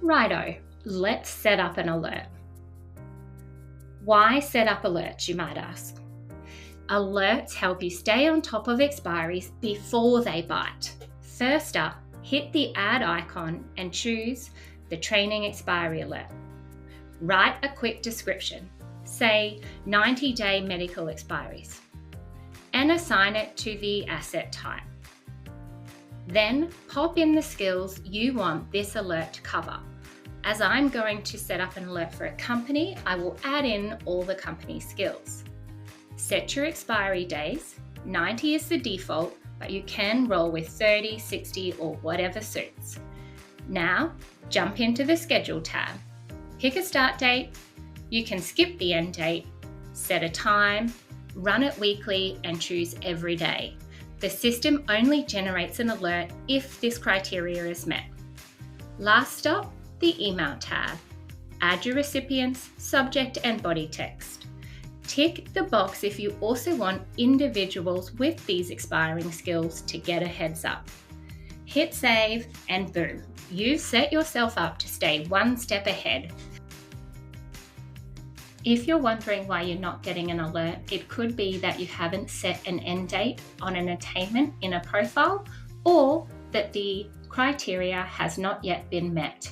Righto, let's set up an alert. Why set up alerts, you might ask? Alerts help you stay on top of expiries before they bite. First up, hit the add icon and choose the Training Expiry Alert. Write a quick description, say 90-day medical expiries, and assign it to the asset type. Then pop in the skills you want this alert to cover. As I'm going to set up an alert for a company, I will add in all the company skills. Set your expiry days. 90 is the default, but you can roll with 30, 60, or whatever suits. Now, jump into the Schedule tab. Pick a start date. You can skip the end date, set a time, run it weekly, and choose every day. The system only generates an alert if this criteria is met. Last stop, the Email tab. Add your recipients, subject, and body text. Tick the box if you also want individuals with these expiring skills to get a heads up. Hit save, and boom, you've set yourself up to stay one step ahead. If you're wondering why you're not getting an alert, it could be that you haven't set an end date on an attainment in a profile, or that the criteria has not yet been met.